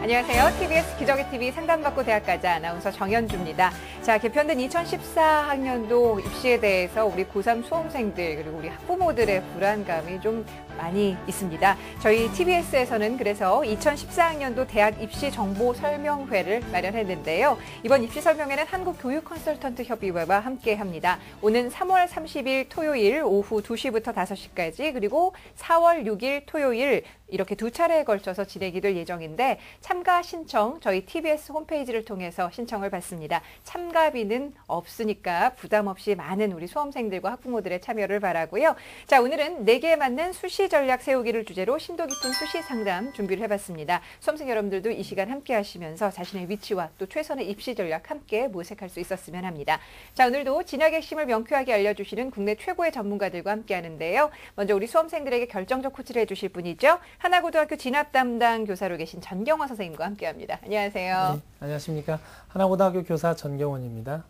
안녕하세요. TBS 기적의 TV 상담받고 대학가자 아나운서 정현주입니다. 자, 개편된 2014학년도 입시에 대해서 우리 고3 수험생들 그리고 우리 학부모들의 불안감이 좀 많이 있습니다. 저희 TBS에서는 그래서 2014학년도 대학 입시 정보 설명회를 마련했는데요. 이번 입시 설명회는 한국교육컨설턴트협의회와 함께합니다. 오는 3월 30일 토요일 오후 2시부터 5시까지 그리고 4월 6일 토요일 이렇게 두 차례에 걸쳐서 진행이 될 예정인데 참가 신청 저희 TBS 홈페이지를 통해서 신청을 받습니다. 참가비는 없으니까 부담 없이 많은 우리 수험생들과 학부모들의 참여를 바라고요. 자, 오늘은 내게 맞는 수시 전략 세우기를 주제로 심도 깊은 수시 상담 준비를 해봤습니다. 수험생 여러분들도 이 시간 함께 하시면서 자신의 위치와 또 최선의 입시 전략 함께 모색할 수 있었으면 합니다. 자, 오늘도 진학의 핵심을 명쾌하게 알려주시는 국내 최고의 전문가들과 함께 하는데요. 먼저 우리 수험생들에게 결정적 코치를 해주실 분이죠. 하나고등학교 진학 담당 교사로 계신 전경원 선생님과 함께합니다. 안녕하세요. 네, 안녕하십니까. 하나고등학교 교사 전경원입니다.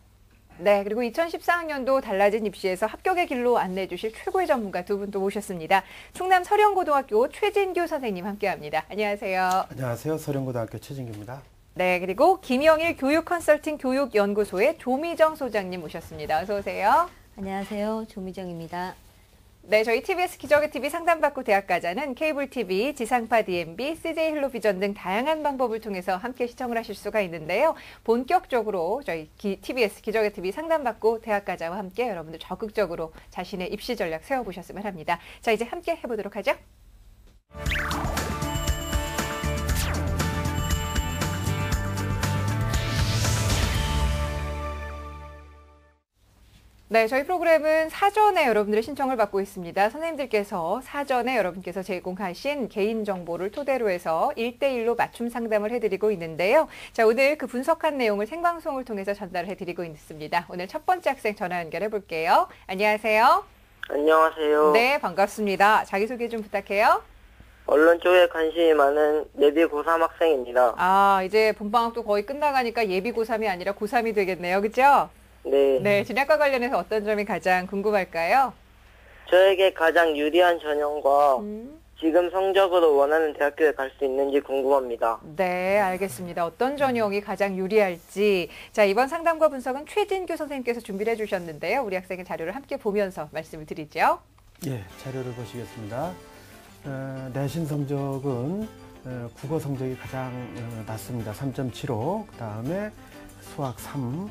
네, 그리고 2014학년도 달라진 입시에서 합격의 길로 안내해 주실 최고의 전문가 두 분 또 모셨습니다. 충남 서령고등학교 최진규 선생님 함께합니다. 안녕하세요. 안녕하세요. 서령고등학교 최진규입니다. 네, 그리고 김영일 교육컨설팅 교육연구소의 조미정 소장님 모셨습니다. 어서 오세요. 안녕하세요. 조미정입니다. 네, 저희 TBS 기적의 TV 상담받고 대학가자는 케이블 TV, 지상파 DMB, CJ 헬로비전 등 다양한 방법을 통해서 함께 시청을 하실 수가 있는데요. 본격적으로 저희 TBS 기적의 TV 상담받고 대학가자와 함께 여러분들 적극적으로 자신의 입시 전략 세워보셨으면 합니다. 자, 이제 함께 해보도록 하죠. 네, 저희 프로그램은 사전에 여러분들의 신청을 받고 있습니다. 선생님들께서 사전에 여러분께서 제공하신 개인정보를 토대로 해서 1대1로 맞춤 상담을 해드리고 있는데요. 자, 오늘 그 분석한 내용을 생방송을 통해서 전달을 해드리고 있습니다. 오늘 첫 번째 학생 전화 연결해 볼게요. 안녕하세요. 안녕하세요. 네, 반갑습니다. 자기소개 좀 부탁해요. 언론 쪽에 관심이 많은 예비 고3 학생입니다. 아, 이제 본방학도 거의 끝나가니까 예비 고3이 아니라 고3이 되겠네요. 그죠? 네. 네, 진학과 관련해서 어떤 점이 가장 궁금할까요? 저에게 가장 유리한 전형과 지금 성적으로 원하는 대학교에 갈 수 있는지 궁금합니다. 네, 알겠습니다. 어떤 전형이 가장 유리할지. 자, 이번 상담과 분석은 최진규 선생님께서 준비를 해주셨는데요. 우리 학생의 자료를 함께 보면서 말씀을 드리죠. 예, 자료를 보시겠습니다. 내신 성적은 국어 성적이 가장 낮습니다. 3.75. 그 다음에 수학 3,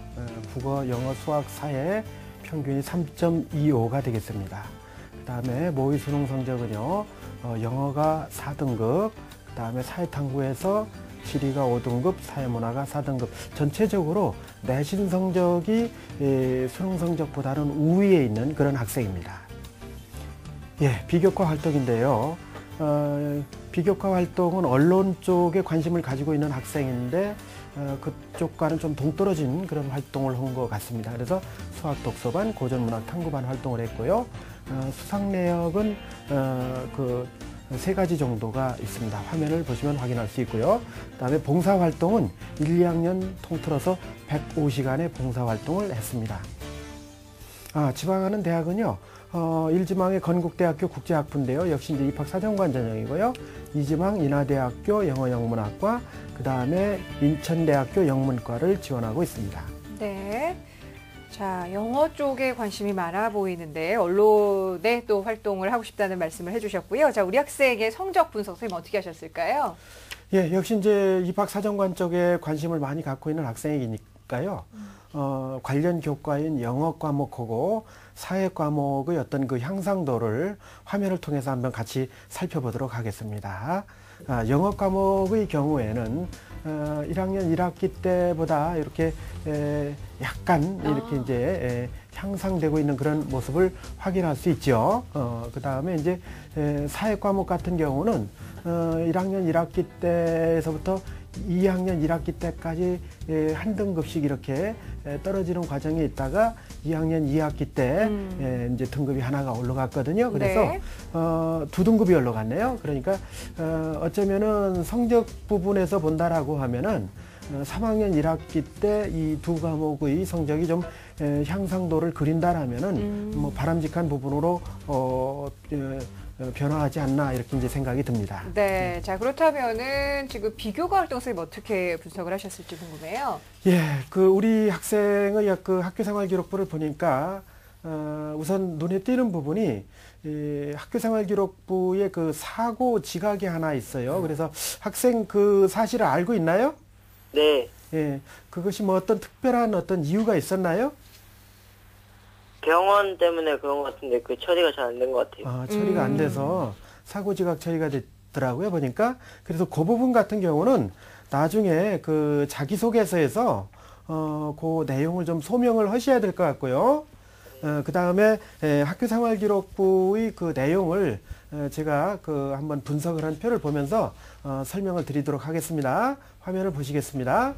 국어, 영어, 수학 4의 평균이 3.25가 되겠습니다. 그 다음에 모의 수능 성적은요, 영어가 4등급, 그 다음에 사회탐구에서 지리가 5등급, 사회문화가 4등급. 전체적으로 내신 성적이 수능 성적보다는 우위에 있는 그런 학생입니다. 예, 비교과 활동인데요. 비교과 활동은 언론 쪽에 관심을 가지고 있는 학생인데 그쪽과는 좀 동떨어진 그런 활동을 한 것 같습니다. 그래서 수학 독서반, 고전문학 탐구반 활동을 했고요. 수상 내역은 그 3가지 정도가 있습니다. 화면을 보시면 확인할 수 있고요. 그다음에 봉사활동은 1, 2학년 통틀어서 105시간의 봉사활동을 했습니다. 지방하는 대학은요. 1지망의 건국대학교 국제학부인데요. 역시 이제 입학사정관 전형이고요. 2지망 인하대학교 영어영문학과, 그 다음에 인천대학교 영문과를 지원하고 있습니다. 네. 자, 영어 쪽에 관심이 많아 보이는데 언론에 또 활동을 하고 싶다는 말씀을 해주셨고요. 자, 우리 학생의 성적 분석 선생님 어떻게 하셨을까요? 예, 역시 이제 입학사정관 쪽에 관심을 많이 갖고 있는 학생이니까요. 관련 교과인 영어 과목하고 사회 과목의 어떤 그 향상도를 화면을 통해서 한번 같이 살펴보도록 하겠습니다. 영어 과목의 경우에는 1학년 1학기 때보다 이렇게 약간 이렇게 이제 향상되고 있는 그런 모습을 확인할 수 있죠. 그 다음에 이제 사회 과목 같은 경우는 1학년 1학기 때에서부터 2학년 1학기 때까지 한 등급씩 이렇게 떨어지는 과정에 있다가 2학년 2학기 때 이제 등급이 하나가 올라갔거든요. 그래서 네. 2등급이 올라갔네요. 그러니까 어쩌면은 성적 부분에서 본다라고 하면은 3학년 1학기 때 이 두 과목의 성적이 좀 향상도를 그린다라면은 뭐 바람직한 부분으로 변화하지 않나 이렇게 이제 생각이 듭니다. 네, 자 그렇다면은 지금 비교과 활동 선생님 어떻게 분석을 하셨을지 궁금해요. 예, 그 우리 학생의 그 학교생활 기록부를 보니까 우선 눈에 띄는 부분이 이 학교생활 기록부에 그 사고 지각이 하나 있어요. 그래서 학생 그 사실을 알고 있나요? 네. 예, 그것이 뭐 어떤 특별한 어떤 이유가 있었나요? 병원 때문에 그런 것 같은데 그 처리가 잘 안 된 것 같아요. 아, 처리가 안 돼서 사고 지각 처리가 됐더라고요, 보니까. 그래서 그 부분 같은 경우는 나중에 그 자기소개서에서 그 내용을 좀 소명을 하셔야 될 것 같고요. 그 다음에 학교생활기록부의 그 내용을 제가 그 한번 분석을 한 표를 보면서 설명을 드리도록 하겠습니다. 화면을 보시겠습니다.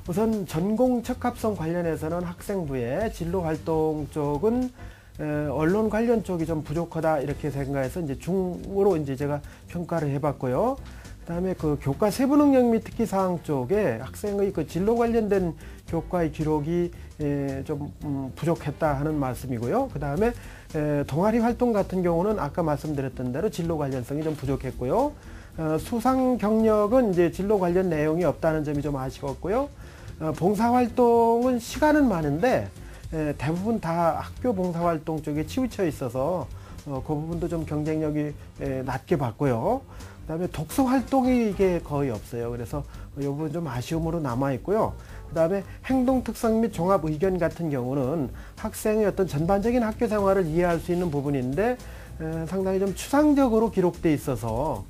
우선 전공 적합성 관련해서는 학생부의 진로 활동 쪽은 언론 관련 쪽이 좀 부족하다 이렇게 생각해서 이제 중으로 이제 제가 평가를 해봤고요. 그다음에 그 교과 세부 능력 및 특기 사항 쪽에 학생의 그 진로 관련된 교과의 기록이 좀 부족했다 하는 말씀이고요. 그다음에 동아리 활동 같은 경우는 아까 말씀드렸던 대로 진로 관련성이 좀 부족했고요. 수상 경력은 이제 진로 관련 내용이 없다는 점이 좀 아쉬웠고요. 봉사활동은 시간은 많은데 대부분 다 학교 봉사활동 쪽에 치우쳐 있어서 그 부분도 좀 경쟁력이 낮게 봤고요. 그다음에 독서 활동이 이게 거의 없어요. 그래서 이 부분 좀 아쉬움으로 남아 있고요. 그다음에 행동 특성 및 종합 의견 같은 경우는 학생의 어떤 전반적인 학교 생활을 이해할 수 있는 부분인데 상당히 좀 추상적으로 기록돼 있어서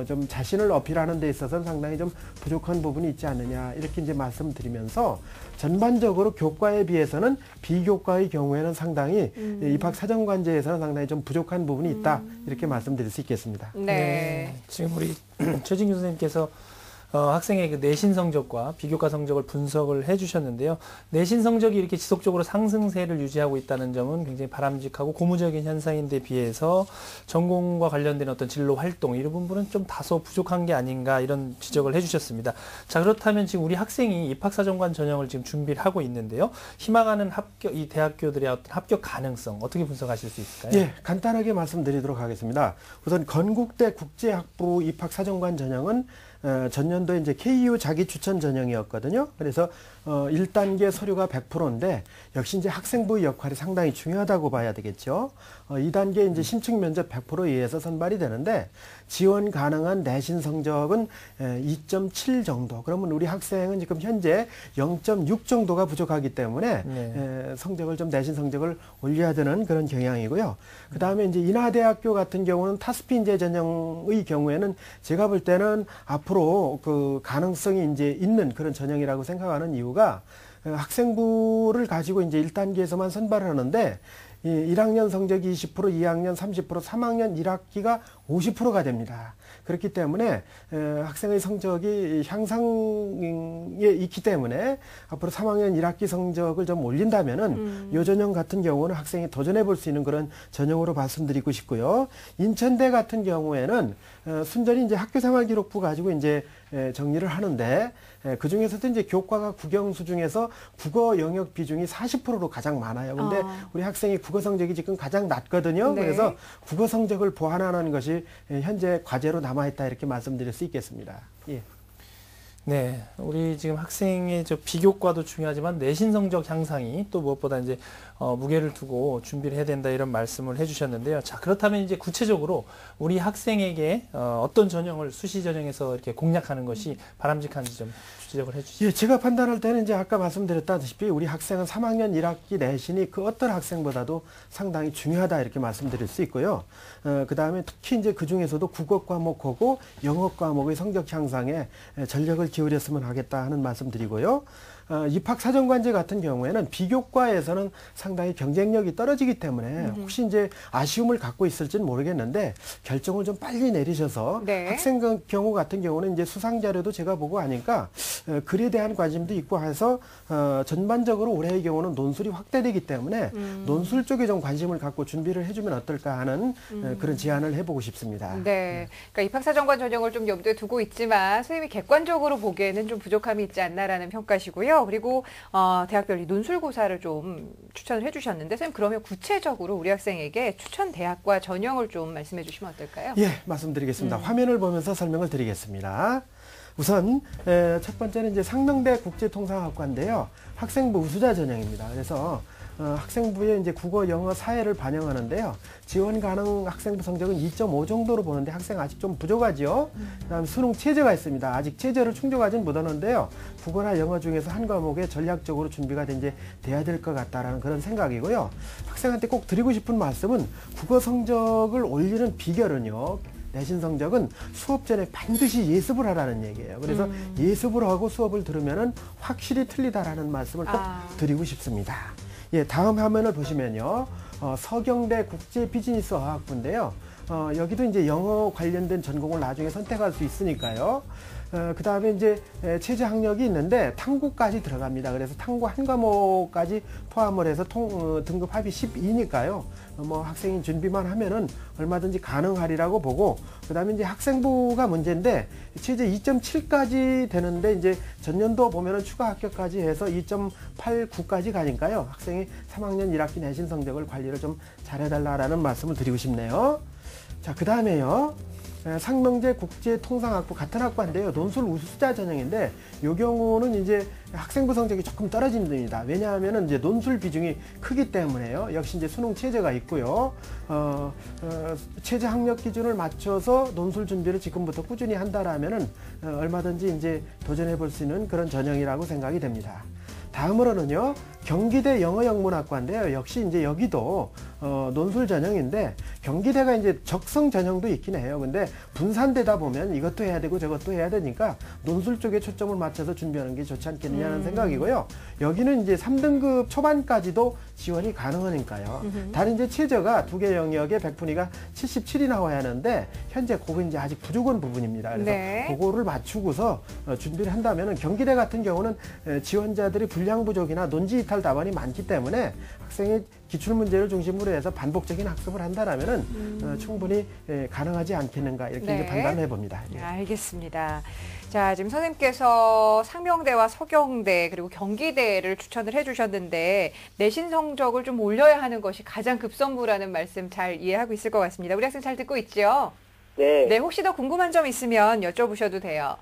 좀 자신을 어필하는 데 있어서는 상당히 좀 부족한 부분이 있지 않느냐 이렇게 이제 말씀드리면서 전반적으로 교과에 비해서는 비교과의 경우에는 상당히 입학사정관제에서는 상당히 좀 부족한 부분이 있다 이렇게 말씀드릴 수 있겠습니다. 네. 지금 우리 최진규 선생님께서 학생의 그 내신 성적과 비교과 성적을 분석을 해주셨는데요. 내신 성적이 이렇게 지속적으로 상승세를 유지하고 있다는 점은 굉장히 바람직하고 고무적인 현상인데 비해서 전공과 관련된 어떤 진로 활동 이런 부분은 좀 다소 부족한 게 아닌가 이런 지적을 해주셨습니다. 자, 그렇다면 지금 우리 학생이 입학사정관 전형을 지금 준비를 하고 있는데요. 희망하는 합격, 이 대학교들의 어떤 합격 가능성 어떻게 분석하실 수 있을까요? 예, 간단하게 말씀드리도록 하겠습니다. 우선 건국대 국제학부 입학사정관 전형은 전년도에 이제 KU 자기 추천 전형이었거든요. 그래서 1단계 서류가 100%인데 역시 이제 학생부의 역할이 상당히 중요하다고 봐야 되겠죠. 2단계 이제 신청 면접 100%에 의해서 선발이 되는데 지원 가능한 내신 성적은 2.7 정도. 그러면 우리 학생은 지금 현재 0.6 정도가 부족하기 때문에 성적을 좀 내신 성적을 올려야 되는 그런 경향이고요. 그 다음에 이제 인하대학교 같은 경우는 타스피 인재 전형의 경우에는 제가 볼 때는 앞으로 그 가능성이 이제 있는 그런 전형이라고 생각하는 이유가 학생부를 가지고 이제 1단계에서만 선발을 하는데 1학년 성적이 20%, 2학년 30%, 3학년 1학기가 50%가 됩니다. 그렇기 때문에 학생의 성적이 향상에 있기 때문에 앞으로 3학년 1학기 성적을 좀 올린다면은 이 전형 같은 경우는 학생이 도전해 볼 수 있는 그런 전형으로 말씀드리고 싶고요. 인천대 같은 경우에는 순전히 이제 학교생활기록부 가지고 이제 정리를 하는데 그 중에서도 이제 교과가 국영수 중에서 국어 영역 비중이 40%로 가장 많아요. 근데 우리 학생이 국어 성적이 지금 가장 낮거든요. 네. 그래서 국어 성적을 보완하는 것이 현재 과제로 남아있다 이렇게 말씀드릴 수 있겠습니다. 예. 네, 우리 지금 학생의 저 비교과도 중요하지만 내신 성적 향상이 또 무엇보다 이제 무게를 두고 준비를 해야 된다 이런 말씀을 해주셨는데요. 자, 그렇다면 이제 구체적으로 우리 학생에게 어떤 전형을 수시 전형에서 이렇게 공략하는 것이 바람직한지 좀 지적을 해주시죠. 예, 제가 판단할 때는 이제 아까 말씀드렸다시피 우리 학생은 3학년 1학기 내신이 그 어떤 학생보다도 상당히 중요하다 이렇게 말씀드릴 수 있고요. 그 다음에 특히 이제 그 중에서도 국어 과목하고 영어 과목의 성적 향상에 전력을 기울였으면 하겠다 하는 말씀드리고요. 입학사정관제 같은 경우에는 비교과에서는 상당히 경쟁력이 떨어지기 때문에 혹시 이제 아쉬움을 갖고 있을지는 모르겠는데 결정을 좀 빨리 내리셔서 네. 학생 경우 같은 경우는 이제 수상자료도 제가 보고 하니까 글에 대한 관심도 있고 해서 전반적으로 올해의 경우는 논술이 확대되기 때문에 논술 쪽에 좀 관심을 갖고 준비를 해주면 어떨까 하는 그런 제안을 해보고 싶습니다. 네. 그러니까 입학사정관 전형을 좀 염두에 두고 있지만 선생님이 객관적으로 보기에는 좀 부족함이 있지 않나라는 평가시고요. 하셨고요. 그리고 대학별 논술고사를 좀 추천을 해주셨는데 선생님 그러면 구체적으로 우리 학생에게 추천 대학과 전형을 좀 말씀해 주시면 어떨까요? 예, 말씀드리겠습니다. 화면을 보면서 설명을 드리겠습니다. 우선 첫 번째는 이제 상명대 국제통상학과인데요. 학생부 우수자 전형입니다. 그래서 학생부에 이제 국어, 영어, 사회를 반영하는데요. 지원 가능 학생부 성적은 2.5 정도로 보는데 학생 아직 좀 부족하죠. 그다음 수능 체제가 있습니다. 아직 체제를 충족하지는 못하는데요. 국어나 영어 중에서 한 과목에 전략적으로 준비가 이제 돼야 될 것 같다라는 그런 생각이고요. 학생한테 꼭 드리고 싶은 말씀은 국어 성적을 올리는 비결은요. 내신 성적은 수업 전에 반드시 예습을 하라는 얘기예요. 그래서 예습을 하고 수업을 들으면은 확실히 틀리다라는 말씀을 꼭 드리고 싶습니다. 예, 다음 화면을 보시면요. 서경대 국제 비즈니스 어학부인데요. 여기도 이제 영어 관련된 전공을 나중에 선택할 수 있으니까요. 그 다음에 이제 체제 학력이 있는데 탐구까지 들어갑니다. 그래서 탐구 한 과목까지 포함을 해서 등급 합이 12니까요. 뭐 학생이 준비만 하면은 얼마든지 가능하리라고 보고, 그 다음에 이제 학생부가 문제인데 체제 2.7까지 되는데 이제 전년도 보면은 추가 합격까지 해서 2.89까지 가니까요. 학생이 3학년 1학기 내신 성적을 관리를 좀 잘해달라라는 말씀을 드리고 싶네요. 자, 그 다음에요. 상명대 국제통상학부 같은 학과인데요. 논술 우수자 전형인데 이 경우는 이제 학생부 성적이 조금 떨어집니다. 왜냐하면 이제 논술 비중이 크기 때문에요. 역시 이제 수능 체제가 있고요. 체제 학력 기준을 맞춰서 논술 준비를 지금부터 꾸준히 한다라면은 얼마든지 이제 도전해 볼 수 있는 그런 전형이라고 생각이 됩니다. 다음으로는요, 경기대 영어영문학과인데요. 역시 이제 여기도 논술 전형인데 경기대가 이제 적성 전형도 있긴 해요. 근데 분산되다 보면 이것도 해야 되고 저것도 해야 되니까 논술 쪽에 초점을 맞춰서 준비하는 게 좋지 않겠느냐는 생각이고요. 여기는 이제 3등급 초반까지도 지원이 가능하니까요. 다른 이제 최저가 두 개 영역에 100분위가 77이 나와야 하는데 현재 그거 이제 아직 부족한 부분입니다. 그래서 네. 그거를 맞추고서 준비를 한다면은 경기대 같은 경우는 지원자들이 분량 부족이나 논지 이탈 답안이 많기 때문에 학생이 기출 문제를 중심으로 해서 반복적인 학습을 한다라면은 충분히 가능하지 않겠는가 이렇게 네. 이제 판단을 해봅니다. 예. 알겠습니다. 자, 지금 선생님께서 상명대와 서경대 그리고 경기대를 추천을 해주셨는데 내신 성적을 좀 올려야 하는 것이 가장 급선무라는 말씀 잘 이해하고 있을 것 같습니다. 우리 학생 잘 듣고 있죠? 네. 네, 혹시 더 궁금한 점 있으면 여쭤보셔도 돼요.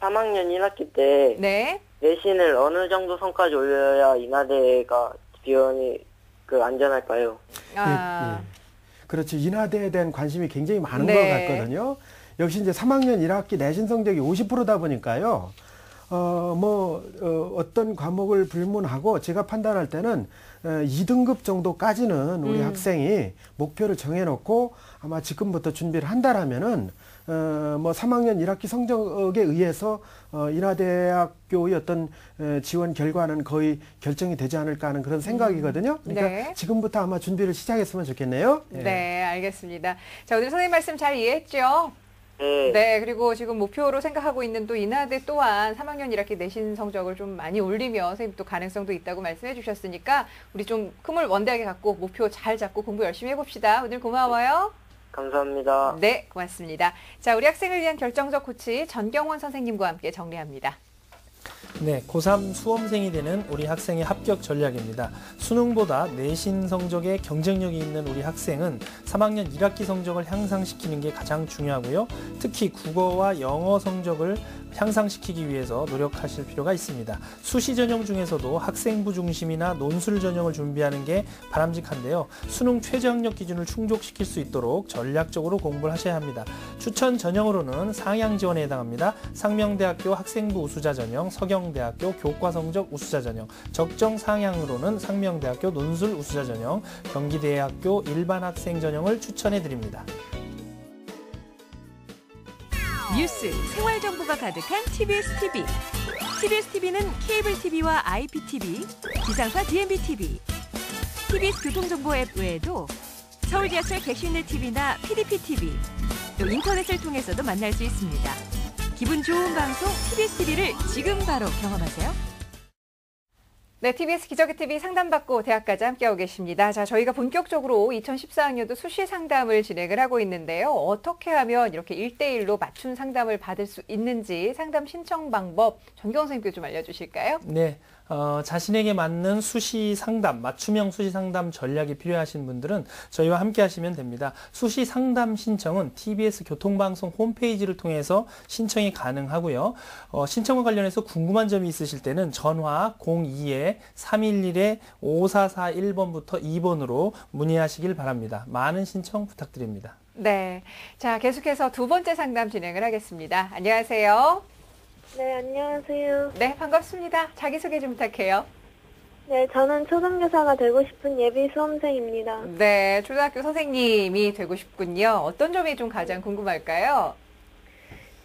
3학년 1학기 때 네. 내신을 어느 정도 선까지 올려야 인하대가 지원이 안전할까요? 아, 예. 그렇죠. 인하대에 대한 관심이 굉장히 많은 네. 것 같거든요. 역시 이제 3학년 1학기 내신 성적이 50%다 보니까요. 어떤 과목을 불문하고 제가 판단할 때는 2등급 정도까지는 우리 학생이 목표를 정해놓고 아마 지금부터 준비를 한다라면은 3학년 1학기 성적에 의해서 인하대학교의 어떤 지원 결과는 거의 결정이 되지 않을까 하는 그런 생각이거든요. 그러니까 네. 지금부터 아마 준비를 시작했으면 좋겠네요. 예. 네, 알겠습니다. 자, 오늘 선생님 말씀 잘 이해했죠? 네. 네, 그리고 지금 목표로 생각하고 있는 또 인하대 또한 3학년 1학기 내신 성적을 좀 많이 올리면 선생님 또 가능성도 있다고 말씀해 주셨으니까 우리 좀 꿈을 원대하게 갖고 목표 잘 잡고 공부 열심히 해봅시다. 오늘 고마워요. 감사합니다. 네, 고맙습니다. 자, 우리 학생을 위한 결정적 코치 전경원 선생님과 함께 정리합니다. 네, 고3 수험생이 되는 우리 학생의 합격 전략입니다. 수능보다 내신 성적에 경쟁력이 있는 우리 학생은 3학년 1학기 성적을 향상시키는 게 가장 중요하고요. 특히 국어와 영어 성적을 향상시키기 위해서 노력하실 필요가 있습니다. 수시 전형 중에서도 학생부 중심이나 논술 전형을 준비하는 게 바람직한데요. 수능 최저 학력 기준을 충족시킬 수 있도록 전략적으로 공부를 하셔야 합니다. 추천 전형으로는 상향 지원에 해당합니다. 상명대학교 학생부 우수자 전형, 서경대학교 교과성적 우수자 전형, 적정 상향으로는 상명대학교 논술 우수자 전형, 경기대학교 일반 학생 전형을 추천해 드립니다. 뉴스, 생활 정보가 가득한 TBS TV. TBS TV는 케이블 TV와 IPTV, 지상파 DMB TV, TBS 교통정보 앱 외에도 서울 지하철 객실내 TV나 PDP TV, 또 인터넷을 통해서도 만날 수 있습니다. 기분 좋은 방송 TBS TV를 지금 바로 경험하세요. 네, TBS 기저귀 TV 상담받고 대학까지 함께하고 계십니다. 자, 저희가 본격적으로 2014학년도 수시 상담을 진행을 하고 있는데요. 어떻게 하면 이렇게 1대1로 맞춤 상담을 받을 수 있는지 상담 신청 방법 전경 선생님께 좀 알려주실까요? 네. 자신에게 맞는 수시 상담, 맞춤형 수시 상담 전략이 필요하신 분들은 저희와 함께 하시면 됩니다. 수시 상담 신청은 TBS 교통방송 홈페이지를 통해서 신청이 가능하고요. 신청과 관련해서 궁금한 점이 있으실 때는 전화 02-311-5441번부터 2번으로 문의하시길 바랍니다. 많은 신청 부탁드립니다. 네. 자, 계속해서 두 번째 상담 진행을 하겠습니다. 안녕하세요. 네, 안녕하세요. 네, 반갑습니다. 자기소개 좀 부탁해요. 네, 저는 초등교사가 되고 싶은 예비 수험생입니다. 네, 초등학교 선생님이 되고 싶군요. 어떤 점이 좀 가장 궁금할까요?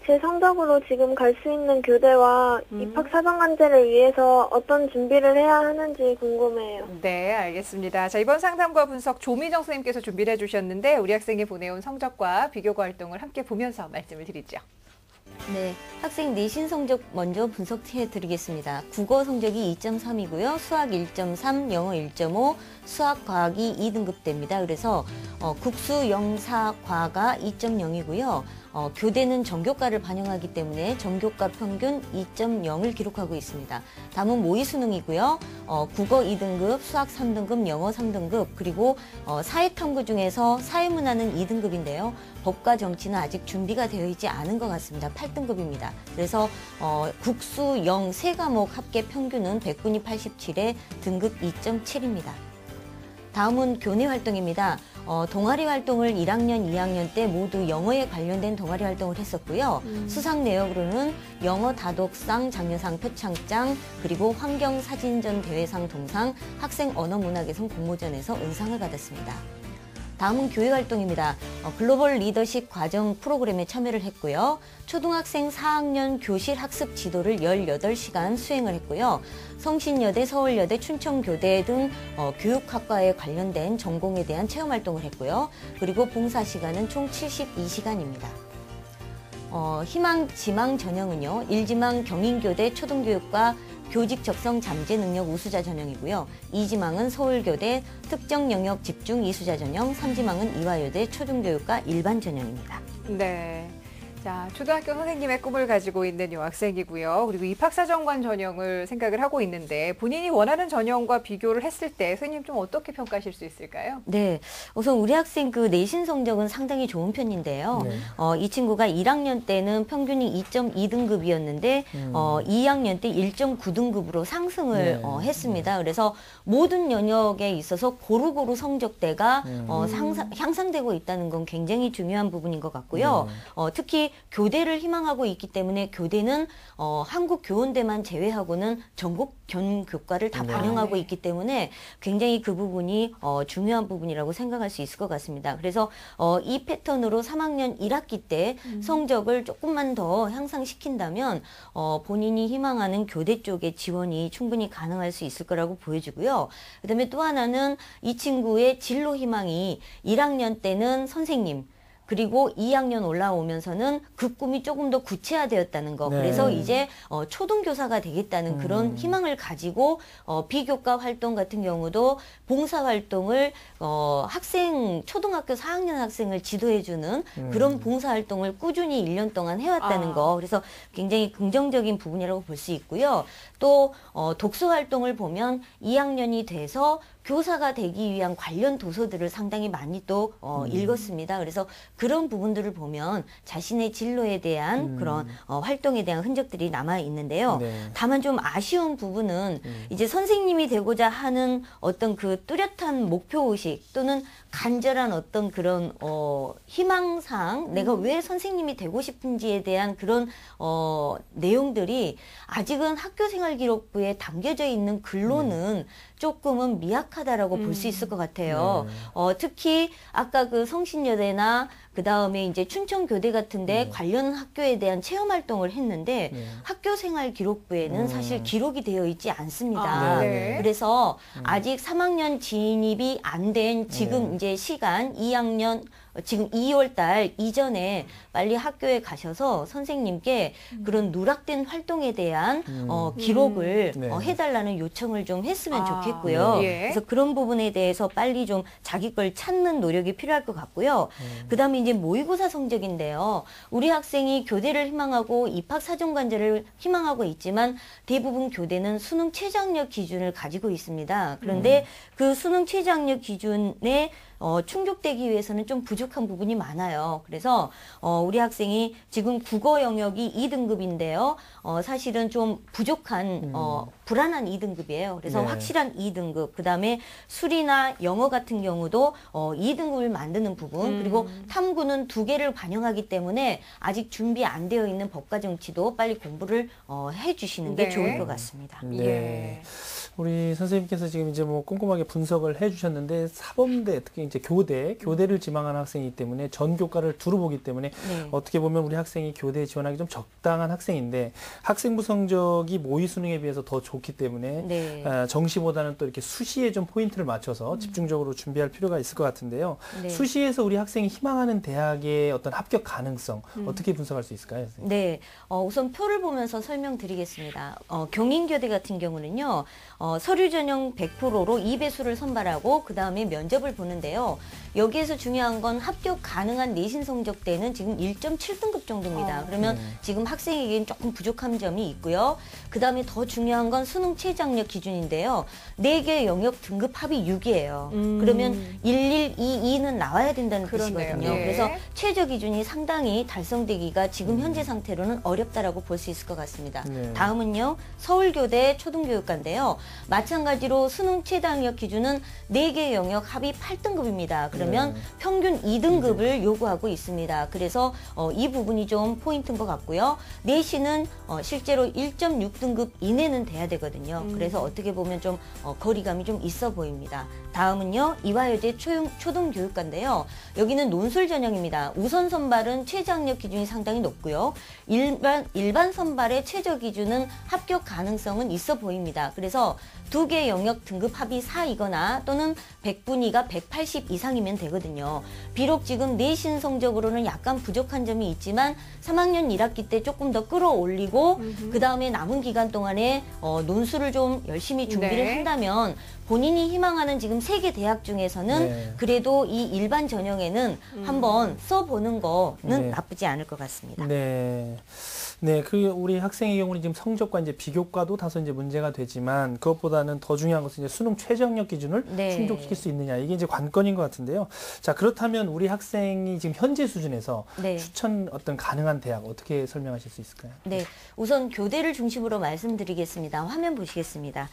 제 성적으로 지금 갈 수 있는 교대와 입학 사정관제를 위해서 어떤 준비를 해야 하는지 궁금해요. 네, 알겠습니다. 자, 이번 상담과 분석 조미정 선생님께서 준비를 해주셨는데 우리 학생이 보내온 성적과 비교과 활동을 함께 보면서 말씀을 드리죠. 네, 학생 내신 성적 먼저 분석해 드리겠습니다. 국어 성적이 2.3이고요. 수학 1.3, 영어 1.5, 수학, 과학이 2등급대입니다. 그래서 국수, 영사, 과가 2.0이고요. 교대는 전교과를 반영하기 때문에 전교과 평균 2.0을 기록하고 있습니다. 다음은 모의 수능이고요. 국어 2등급, 수학 3등급, 영어 3등급, 그리고 사회탐구 중에서 사회문화는 2등급인데요. 법과 정치는 아직 준비가 되어 있지 않은 것 같습니다. 8등급입니다. 그래서 국수, 영, 세 과목 합계 평균은 100분이 87에 등급 2.7입니다. 다음은 교내 활동입니다. 동아리 활동을 1학년, 2학년 때 모두 영어에 관련된 동아리 활동을 했었고요. 수상 내역으로는 영어 다독상, 장려상 표창장, 그리고 환경사진전 대회상 동상, 학생 언어문화개선 공모전에서 은상을 받았습니다. 다음은 교회 활동입니다. 글로벌 리더십 과정 프로그램에 참여를 했고요. 초등학생 4학년 교실 학습 지도를 18시간 수행을 했고요. 성신여대, 서울여대, 춘천교대 등 교육학과에 관련된 전공에 대한 체험 활동을 했고요. 그리고 봉사 시간은 총 72시간입니다. 희망 지망 전형은요. 1지망 경인교대 초등교육과 교직 적성 잠재 능력 우수자 전형이고요. 2지망은 서울교대 특정 영역 집중 이수자 전형, 3지망은 이화여대 초중교육과 일반 전형입니다. 네. 자, 초등학교 선생님의 꿈을 가지고 있는 이 학생이고요. 그리고 입학사정관 전형을 생각을 하고 있는데 본인이 원하는 전형과 비교를 했을 때 선생님 좀 어떻게 평가하실 수 있을까요? 네, 우선 우리 학생 그 내신 성적은 상당히 좋은 편인데요. 네. 이 친구가 1학년 때는 평균이 2.2등급이었는데 2학년 때 1.9등급으로 상승을 네. 했습니다. 그래서 모든 영역에 있어서 고루고루 성적대가 향상되고 있다는 건 굉장히 중요한 부분인 것 같고요. 특히 교대를 희망하고 있기 때문에 교대는 한국교원대만 제외하고는 전국 견교과를 다 반영하고 있기 때문에 굉장히 그 부분이 중요한 부분이라고 생각할 수 있을 것 같습니다. 그래서 이 패턴으로 3학년 1학기 때 성적을 조금만 더 향상시킨다면 본인이 희망하는 교대 쪽의 지원이 충분히 가능할 수 있을 거라고 보여지고요. 그다음에 또 하나는 이 친구의 진로 희망이 1학년 때는 선생님, 그리고 2학년 올라오면서는 그 꿈이 조금 더 구체화되었다는 거. 네. 그래서 이제 초등교사가 되겠다는 그런 희망을 가지고 비교과 활동 같은 경우도 봉사활동을 초등학교 4학년 학생을 지도해주는 그런 봉사활동을 꾸준히 1년 동안 해왔다는 거. 그래서 굉장히 긍정적인 부분이라고 볼 수 있고요. 또 독서활동을 보면 2학년이 돼서 교사가 되기 위한 관련 도서들을 상당히 많이 또 읽었습니다. 그래서 그런 부분들을 보면 자신의 진로에 대한 그런 활동에 대한 흔적들이 남아 있는데요. 네. 다만 좀 아쉬운 부분은 이제 선생님이 되고자 하는 어떤 그 뚜렷한 목표의식 또는 간절한 어떤 그런 희망사항, 내가 왜 선생님이 되고 싶은지에 대한 그런 내용들이 아직은 학교생활기록부에 담겨져 있는 글로는 조금은 미약하다라고 볼 수 있을 것 같아요. 특히 아까 그 성신여대나 그 다음에 이제 춘천교대 같은데 관련 학교에 대한 체험 활동을 했는데 학교생활기록부에는 사실 기록이 되어 있지 않습니다. 그래서 아직 3학년 진입이 안 된 지금 이제 시간 2학년 지금 2월 달 이전에 빨리 학교에 가셔서 선생님께 그런 누락된 활동에 대한 기록을 해달라는 요청을 좀 했으면 좋겠고요. 그래서 그런 부분에 대해서 빨리 좀 자기 걸 찾는 노력이 필요할 것 같고요. 그다음에 이제 모의고사 성적인데요. 우리 학생이 교대를 희망하고 입학사정관제를 희망하고 있지만 대부분 교대는 수능 최저학력 기준을 가지고 있습니다. 그런데 그 수능 최저학력 기준에 충족되기 위해서는 좀 부족한 부분이 많아요. 그래서 우리 학생이 지금 국어 영역이 2등급인데요. 사실은 좀 부족한 불안한 2등급이에요. 그래서 확실한 2등급, 그다음에 수리나 영어 같은 경우도 2등급을 만드는 부분, 그리고 탐구는 2개를 반영하기 때문에 아직 준비 안 되어 있는 법과 정치도 빨리 공부를 해주시는 게 좋을 것 같습니다. 우리 선생님께서 지금 이제 뭐 꼼꼼하게 분석을 해주셨는데 사범대 특히 이제 교대를 지망하는 학생이기 때문에 전 교과를 두루 보기 때문에 어떻게 보면 우리 학생이 교대에 지원하기 좀 적당한 학생인데 학생부 성적이 모의 수능에 비해서 더 좋기 때문에 정시보다는 또 이렇게 수시에 좀 포인트를 맞춰서 집중적으로 준비할 필요가 있을 것 같은데요. 수시에서 우리 학생이 희망하는 대학의 어떤 합격 가능성 어떻게 분석할 수 있을까요, 선생님? 네, 우선 표를 보면서 설명드리겠습니다. 경인교대 같은 경우는요. 서류 전형 100%로 2배수를 선발하고 그 다음에 면접을 보는데요. 여기에서 중요한 건 합격 가능한 내신 성적대는 지금 1.7등급 정도입니다. 그러면 지금 학생에게는 조금 부족한 점이 있고요. 그 다음에 더 중요한 건 수능 최저학력 기준인데요. 4개 영역 등급 합이 6이에요. 그러면 1122는 나와야 된다는 뜻이거든요. 그래서 최저 기준이 상당히 달성되기가 지금 현재 상태로는 어렵다라고 볼 수 있을 것 같습니다. 다음은요. 서울교대 초등교육과인데요. 마찬가지로 수능 최저학력 기준은 4개 영역 합이 8등급입니다. 그러면 평균 2등급을 요구하고 있습니다. 그래서 이 부분이 좀 포인트인 것 같고요. 내신은 실제로 1.6등급 이내는 돼야 되거든요. 그래서 어떻게 보면 좀 거리감이 좀 있어 보입니다. 다음은요. 이화여대 초등교육과인데요. 여기는 논술 전형입니다. 우선 선발은 최저학력 기준이 상당히 높고요. 일반 선발의 최저 기준은 합격 가능성은 있어 보입니다. 그래서 2개 영역 등급 합이 4이거나 또는 100분위가 180 이상이면 되거든요. 비록 지금 내신 성적으로는 약간 부족한 점이 있지만 3학년 1학기 때 조금 더 끌어올리고 그 다음에 남은 기간 동안에 논술을 좀 열심히 준비를 한다면 본인이 희망하는 지금 3개 대학 중에서는 그래도 이 일반 전형에는 한번 써보는 거는 나쁘지 않을 것 같습니다. 그 우리 학생의 경우는 지금 성적과 이제 비교과도 다소 이제 문제가 되지만 그것보다는 더 중요한 것은 이제 수능 최저학력 기준을 충족시킬 수 있느냐 이게 이제 관건인 것 같은데요. 자 그렇다면 우리 학생이 지금 현재 수준에서 추천 어떤 가능한 대학 어떻게 설명하실 수 있을까요? 네, 우선 교대를 중심으로 말씀드리겠습니다. 화면 보시겠습니다.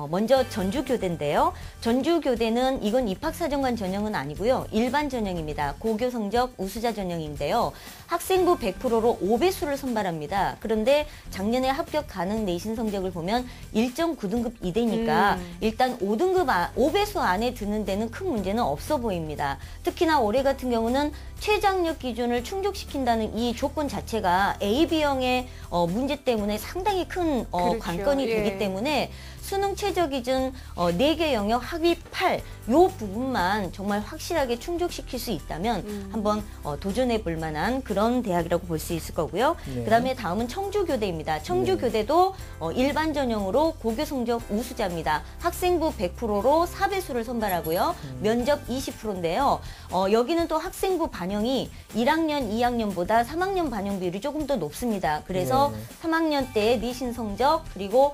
먼저 전주교대인데요. 전주교대는 이건 입학사정관 전형은 아니고요. 일반 전형입니다. 고교 성적 우수자 전형인데요. 학생부 100%로 5배수를 선발합니다. 그런데 작년에 합격 가능 내신 성적을 보면 1.9등급 이대니까 일단 5배수 안에 드는 데는 큰 문제는 없어 보입니다. 특히나 올해 같은 경우는 최저학력 기준을 충족시킨다는 이 조건 자체가 AB형의 문제 때문에 상당히 큰 관건이 되기 때문에 수능 최저 기준 4개 영역 학위 8 요 부분만 정말 확실하게 충족시킬 수 있다면 한번 도전해 볼 만한 그런 대학이라고 볼 수 있을 거고요. 그다음에 다음은 청주교대입니다. 청주교대도 일반 전형으로 고교 성적 우수자입니다. 학생부 100%로 4배수를 선발하고요. 면접 20%인데요. 여기는 또 학생부 반영이 1학년, 2학년보다 3학년 반영 비율이 조금 더 높습니다. 그래서 3학년 때의 내신 성적 그리고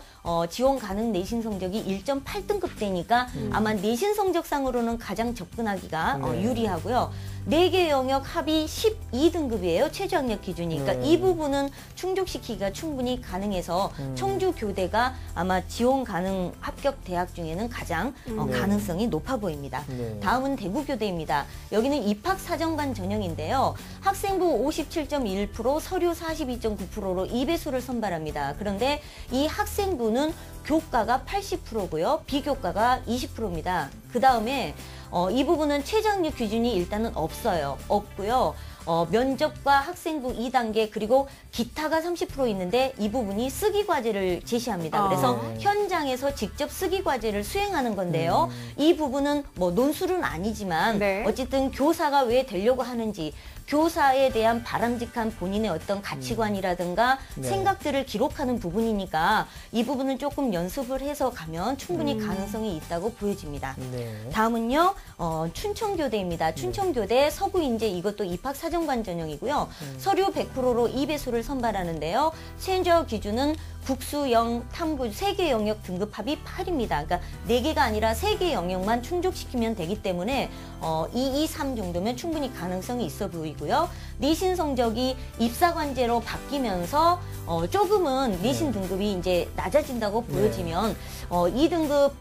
지원 가능 내신 성적이 1.8등급 되니까 아마 내신 성적상으로는 가장 접근하기가 유리하고요. 4개 영역 합이 12등급이에요. 최저학력 기준이. 그러니까 이 부분은 충족시키기가 충분히 가능해서 청주교대가 아마 지원 가능 합격 대학 중에는 가장 가능성이 높아 보입니다. 다음은 대구교대입니다. 여기는 입학사정관 전형인데요. 학생부 57.1%, 서류 42.9%로 2배수를 선발합니다. 그런데 이 학생부는 교과가 80%고요. 비교과가 20%입니다. 그 다음에 이 부분은 최저학력 기준이 일단은 없고요. 면접과 학생부 2단계 그리고 기타가 30% 있는데 이 부분이 쓰기 과제를 제시합니다. 그래서 현장에서 직접 쓰기 과제를 수행하는 건데요. 이 부분은 뭐 논술은 아니지만 네. 어쨌든 교사가 왜 되려고 하는지 교사에 대한 바람직한 본인의 어떤 가치관이라든가 네. 생각들을 기록하는 부분이니까 이 부분은 조금 연습을 해서 가면 충분히 가능성이 있다고 보여집니다. 네. 다음은요, 춘천교대입니다. 춘천교대 서부인재 이것도 입학사정관 전형이고요. 서류 100%로 2배수를 선발하는데요. 최저 기준은 국수 0, 탐구 3개 영역 등급 합이 8입니다. 그러니까 4개가 아니라 3개 영역만 충족시키면 되기 때문에 2, 2, 3 정도면 충분히 가능성이 있어 보이고요. 내신 성적이 입사관제로 바뀌면서 조금은 내신 등급이 이제 낮아진다고 보여지면 2등급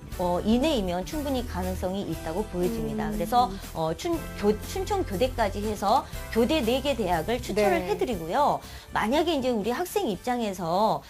이내이면 충분히 가능성이 있다고 보여집니다. 그래서 춘천교대까지 해서 교대 4개 대학을 추천을 네. 해드리고요. 만약에 이제 우리 학생 입장에서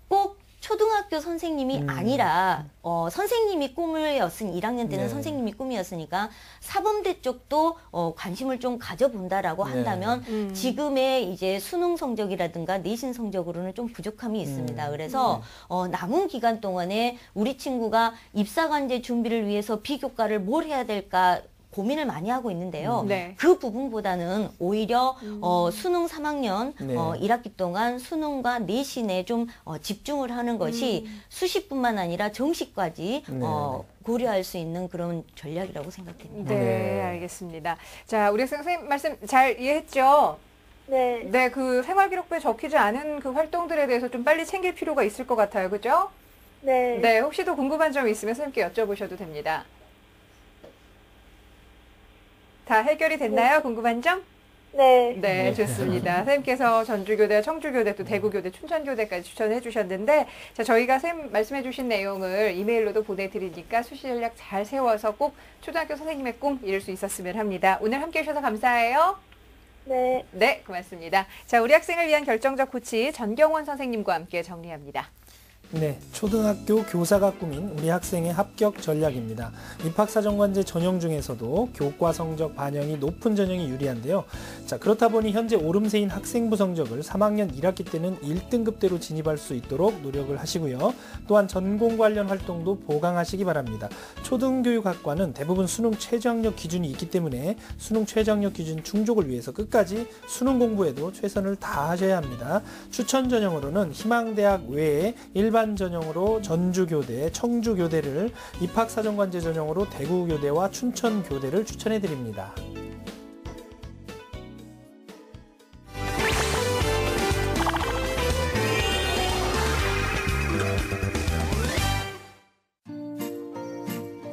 꼭 초등학교 선생님이 아니라 선생님이 꿈이었으니 1학년 때는 네. 선생님이 꿈이었으니까 사범대 쪽도 관심을 좀 가져본다라고 네. 한다면 지금의 이제 수능 성적이라든가 내신 성적으로는 좀 부족함이 있습니다. 그래서 남은 기간 동안에 우리 친구가 입사관제 준비를 위해서 비교과를 뭘 해야 될까 고민을 많이 하고 있는데요. 네. 그 부분보다는 오히려 수능 3학년 네. 1학기 동안 수능과 내신에 좀 집중을 하는 것이 수시뿐만 아니라 정시까지 네. 고려할 수 있는 그런 전략이라고 생각됩니다. 네, 알겠습니다. 자, 우리 선생님 말씀 잘 이해했죠? 네. 네, 그 생활기록부에 적히지 않은 그 활동들에 대해서 좀 빨리 챙길 필요가 있을 것 같아요. 그죠? 네. 네, 혹시 더 궁금한 점이 있으면 선생님께 여쭤보셔도 됩니다. 다 해결이 됐나요? 궁금한 점? 네. 네, 좋습니다. 선생님께서 전주교대, 청주교대, 또 대구교대, 춘천교대까지 추천해 주셨는데, 자, 저희가 선생님 말씀해 주신 내용을 이메일로도 보내드리니까 수시 전략 잘 세워서 꼭 초등학교 선생님의 꿈 이룰 수 있었으면 합니다. 오늘 함께 해주셔서 감사해요. 네. 네, 고맙습니다. 자, 우리 학생을 위한 결정적 코치 전경원 선생님과 함께 정리합니다. 네, 초등학교 교사가 꿈인 우리 학생의 합격 전략입니다. 입학사정관제 전형 중에서도 교과 성적 반영이 높은 전형이 유리한데요. 자, 그렇다 보니 현재 오름세인 학생부 성적을 3학년 1학기 때는 1등급대로 진입할 수 있도록 노력을 하시고요. 또한 전공 관련 활동도 보강하시기 바랍니다. 초등교육학과는 대부분 수능 최저학력 기준이 있기 때문에 수능 최저학력 기준 충족을 위해서 끝까지 수능 공부에도 최선을 다하셔야 합니다. 추천 전형으로는 희망대학 외에 일반 전형으로 전주교대, 청주교대를, 입학사정관제 전형으로 대구교대와 춘천교대를 추천해드립니다.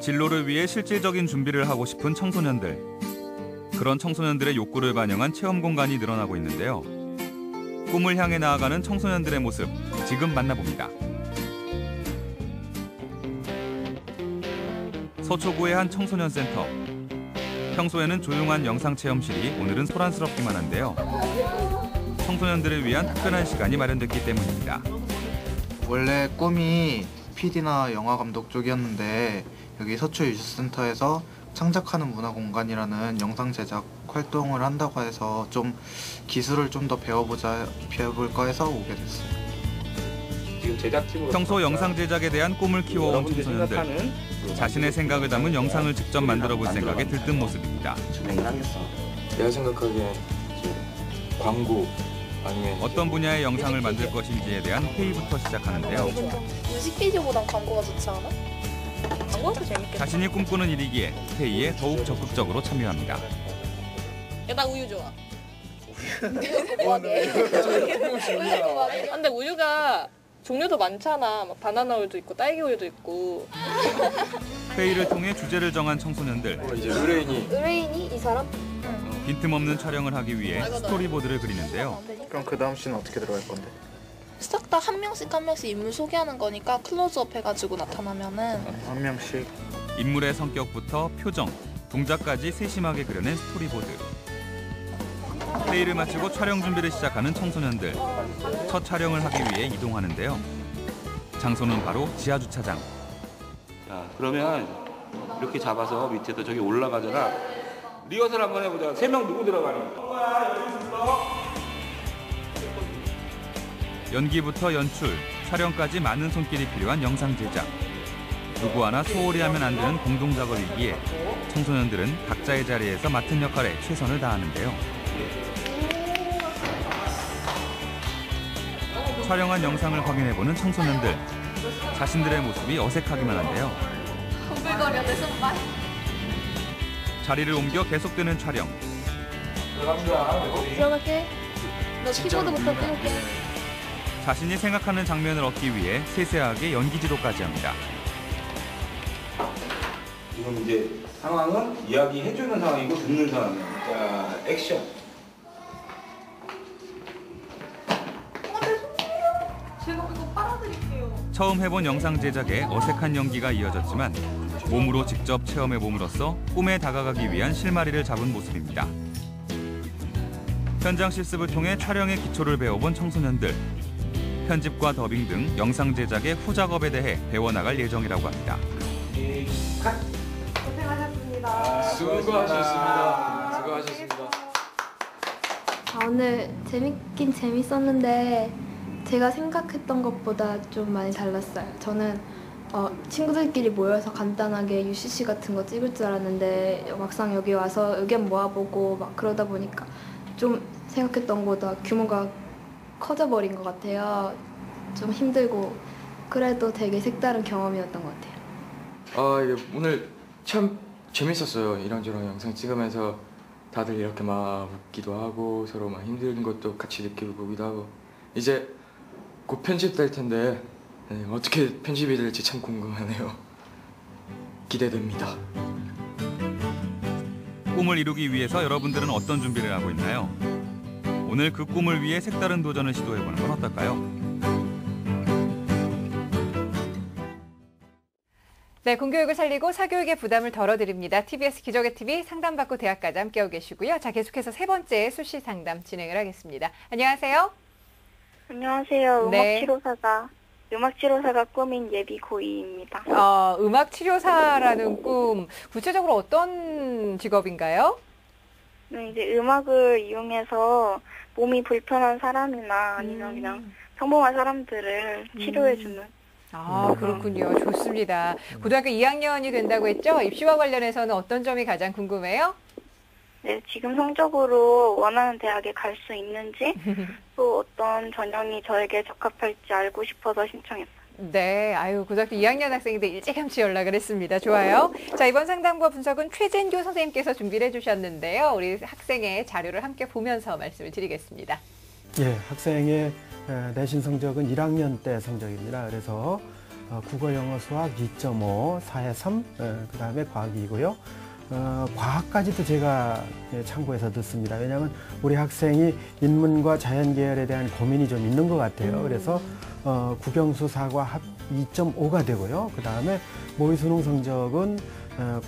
진로를 위해 실질적인 준비를 하고 싶은 청소년들. 그런 청소년들의 욕구를 반영한 체험 공간이 늘어나고 있는데요. 꿈을 향해 나아가는 청소년들의 모습, 지금 만나봅니다. 서초구의 한 청소년 센터. 평소에는 조용한 영상 체험실이 오늘은 소란스럽기만 한데요. 청소년들을 위한 특별한 시간이 마련됐기 때문입니다. 원래 꿈이 PD나 영화 감독 쪽이었는데 여기 서초 유즈센터에서 창작하는 문화공간이라는 영상 제작 활동을 한다고 해서 좀 기술을 좀 더 배워볼까 해서 오게 됐어요. 평소 영상 제작에 대한 꿈을 키워온 청소년들. 자신의 생각을 담은 영상을 직접 만들어 볼 생각에 들뜬 모습입니다. 내가 생각하기에 광고 아니면 어떤 분야의 영상을 만들 것인지에 대한 회의부터 시작하는데요. 뮤직비디오보단 광고가 좋지 않아? 광고가 재밌겠다. 자신이 꿈꾸는 일이기에 회의에 더욱 적극적으로 참여합니다. 야, 나 우유 좋아. 근데 우유가 종류도 많잖아. 막 바나나 우유도 있고 딸기 우유도 있고. 회의를 통해 주제를 정한 청소년들. 이제 의뢰인이 이 사람? 빈틈없는 촬영을 하기 위해 스토리보드를 그리는데요. 그럼 그 다음 씬은 어떻게 들어갈 건데? 싹 다 한 명씩 인물 소개하는 거니까 클로즈업 해가지고 나타나면은 한 명씩. 인물의 성격부터 표정, 동작까지 세심하게 그려낸 스토리보드. 회의를 마치고 촬영 준비를 시작하는 청소년들. 첫 촬영을 하기 위해 이동하는데요. 장소는 바로 지하 주차장. 자, 그러면 이렇게 잡아서 밑에서 저기 올라가잖아. 리허설 한번 해보자. 3명 누구 들어가니? 연기부터 연출, 촬영까지 많은 손길이 필요한 영상 제작. 누구 하나 소홀히 하면 안 되는 공동작업이기에 청소년들은 각자의 자리에서 맡은 역할에 최선을 다하는데요. 촬영한 영상을 확인해보는 청소년들. 자신들의 모습이 어색하기만 한데요. 덩글거려내 손발. 자리를 옮겨 계속되는 촬영. 들어갈게. 너 키보드부터 끊을게. 자신이 생각하는 장면을 얻기 위해 세세하게 연기 지도까지 합니다. 지금 이제 상황은 이야기해주는 상황이고 듣는 상황이야. 자, 액션. 제가 이거 빨아드릴게요. 처음 해본 영상 제작에 어색한 연기가 이어졌지만 몸으로 직접 체험해 봄으로써 꿈에 다가가기 위한 실마리를 잡은 모습입니다. 현장 실습을 통해 촬영의 기초를 배워본 청소년들. 편집과 더빙 등 영상 제작의 후작업에 대해 배워나갈 예정이라고 합니다. 고생하셨습니다. 수고하셨습니다. 수고하셨습니다. 오늘 재밌긴 재밌었는데 제가 생각했던 것보다 좀 많이 달랐어요. 저는 친구들끼리 모여서 간단하게 UCC 같은 거 찍을 줄 알았는데 막상 여기 와서 의견 모아보고 막 그러다 보니까 좀 생각했던 것보다 규모가 커져버린 것 같아요. 좀 힘들고 그래도 되게 색다른 경험이었던 것 같아요. 이게 오늘 참 재밌었어요. 이런저런 영상 찍으면서 다들 이렇게 막 웃기도 하고 서로 막 힘든 것도 같이 느끼고 보기도 하고 이제 곧 편집될 텐데 어떻게 편집이 될지 참 궁금하네요. 기대됩니다. 꿈을 이루기 위해서 여러분들은 어떤 준비를 하고 있나요? 오늘 그 꿈을 위해 색다른 도전을 시도해보는 건 어떨까요? 네, 공교육을 살리고 사교육의 부담을 덜어드립니다. TBS 기적의 TV 상담받고 대학까지 함께하고 계시고요. 자, 계속해서 세 번째 수시 상담 진행을 하겠습니다. 안녕하세요. 안녕하세요. 네. 음악치료사가 꿈인 예비 고2입니다. 음악치료사라는 꿈, 구체적으로 어떤 직업인가요? 네, 이제 음악을 이용해서 몸이 불편한 사람이나 아니면 그냥 평범한 사람들을 치료해주는. 그렇군요. 좋습니다. 고등학교 2학년이 된다고 했죠? 입시와 관련해서는 어떤 점이 가장 궁금해요? 네, 지금 성적으로 원하는 대학에 갈 수 있는지 또 어떤 전형이 저에게 적합할지 알고 싶어서 신청했어요. 네, 고등학교 2학년 학생인데 일찌감치 연락을 했습니다. 좋아요. 자, 이번 상담과 분석은 최진규 선생님께서 준비를 해주셨는데요. 우리 학생의 자료를 함께 보면서 말씀을 드리겠습니다. 예, 학생의 내신 성적은 1학년 때 성적입니다. 그래서 국어, 영어, 수학 2.5, 사회 3, 그 다음에 과학 2고요. 과학까지도 제가 참고해서 듣습니다. 왜냐하면 우리 학생이 인문과 자연 계열에 대한 고민이 좀 있는 것 같아요. 그래서 국영수 사과 합 2.5가 되고요. 그 다음에 모의 수능 성적은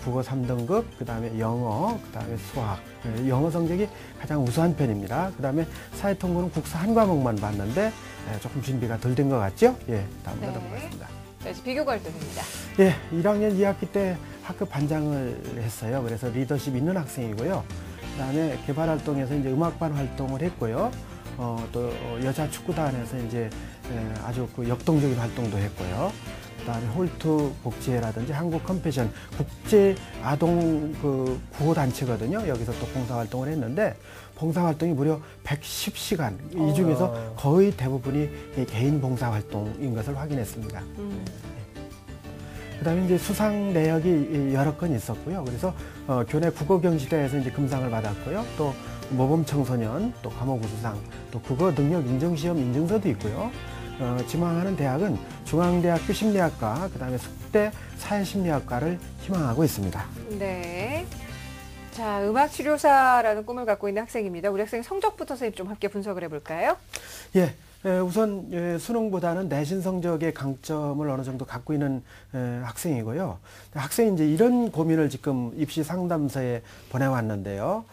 국어 3등급, 그 다음에 영어, 그 다음에 수학. 영어 성적이 가장 우수한 편입니다. 그 다음에 사회통고는 국사 한 과목만 봤는데 조금 준비가 덜 된 것 같죠? 예, 다음으로 넘어가겠습니다. 자, 이제 비교 발표됩니다. 예, 1학년 2학기 때 학교 반장을 했어요. 그래서 리더십 있는 학생이고요. 그 다음에 개발활동에서 이제 음악반 활동을 했고요. 또 여자 축구단에서 이제 아주 역동적인 활동도 했고요. 그다음에 홀트 복지회라든지 한국 컴패션 국제 아동 구호 단체거든요. 여기서 또 봉사활동을 했는데 봉사활동이 무려 110시간. 이 중에서 거의 대부분이 개인 봉사활동인 것을 확인했습니다. 그다음에 이제 수상 내역이 여러 건 있었고요. 그래서 교내 국어경시대에서 이제 금상을 받았고요. 또 모범 청소년, 또 과목 우수상, 또 국어 능력 인증시험 인증서도 있고요. 지망하는 대학은 중앙대학교 심리학과, 그다음에 숙대 사회심리학과를 희망하고 있습니다. 네. 자, 음악치료사라는 꿈을 갖고 있는 학생입니다. 우리 학생 성적부터 선생님 좀 함께 분석을 해볼까요? 예. 우선 수능보다는 내신 성적의 강점을 어느 정도 갖고 있는 학생이고요. 학생이 이제 이런 고민을 지금 입시 상담소에 보내왔는데요.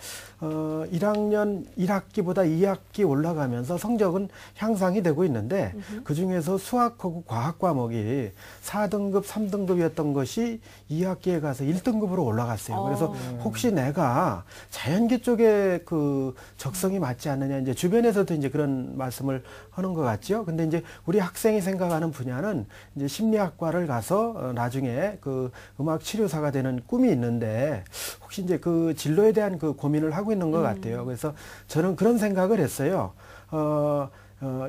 1학년 1학기보다 2학기 올라가면서 성적은 향상이 되고 있는데 그중에서 수학하고 과학 과목이 4등급, 3등급이었던 것이 2학기에 가서 1등급으로 올라갔어요. 그래서 혹시 내가 자연계 쪽에 그 적성이 맞지 않느냐, 이제 주변에서도 이제 그런 말씀을 하는 것 같죠. 근데 이제 우리 학생이 생각하는 분야는 이제 심리학과를 가서 나중에 그 음악 치료사가 되는 꿈이 있는데 혹시 이제 그 진로에 대한 그 고민을 하고 있는 것 같아요. 그래서 저는 그런 생각을 했어요.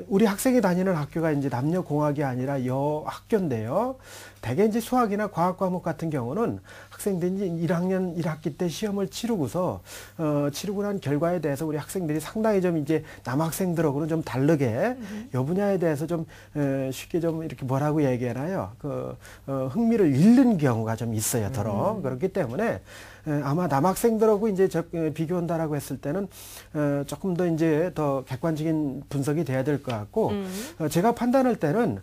우리 학생이 다니는 학교가 이제 남녀공학이 아니라 여학교인데요. 대개 이제 수학이나 과학 과목 같은 경우는 학생들이 이제 1학년 1학기 때 시험을 치르고서 치르고 난 결과에 대해서 우리 학생들이 상당히 좀 이제 남학생들하고는 좀 다르게 이 분야에 대해서 좀 쉽게 좀 이렇게 뭐라고 얘기하나요? 흥미를 잃는 경우가 좀 있어요. 더러 그렇기 때문에 아마 남학생들하고 이제 비교한다라고 했을 때는 조금 더 이제 더 객관적인 분석이 돼야 될 것 같고 제가 판단할 때는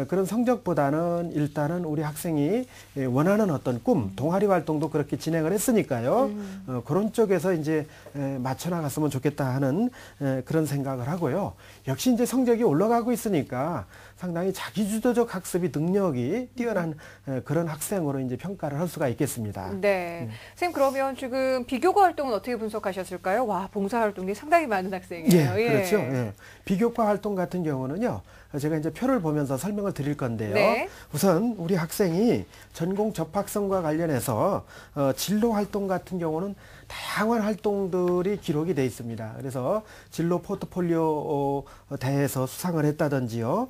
그런 성적보다는 일단은 우리 학생이 원하는 어떤 꿈, 동아리 활동도 그렇게 진행을 했으니까요. 그런 쪽에서 이제 맞춰 나갔으면 좋겠다 하는 그런 생각을 하고요. 역시 이제 성적이 올라가고 있으니까 상당히 자기주도적 학습이 능력이 뛰어난 그런 학생으로 이제 평가를 할 수가 있겠습니다. 네. 선생님, 그러면 지금 비교과 활동은 어떻게 분석하셨을까요? 와, 봉사 활동이 상당히 많은 학생이에요. 예, 그렇죠. 예. 비교과 활동 같은 경우는요. 제가 이제 표를 보면서 설명을 드릴 건데요. 네. 우선 우리 학생이 전공 접학성과 관련해서 진로 활동 같은 경우는 다양한 활동들이 기록이 돼 있습니다. 그래서 진로 포트폴리오 대회에서 수상을 했다든지요.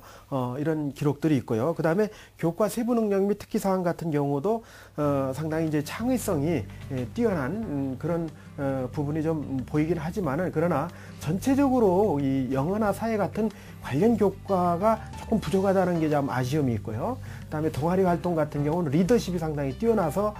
이런 기록들이 있고요. 그 다음에 교과 세부 능력 및 특기 사항 같은 경우도 상당히 이제 창의성이 뛰어난 그런 부분이 좀 보이긴 하지만은 그러나 전체적으로 이 영어나 사회 같은 관련 교과가 조금 부족하다는 게 좀 아쉬움이 있고요. 그다음에 동아리 활동 같은 경우는 리더십이 상당히 뛰어나서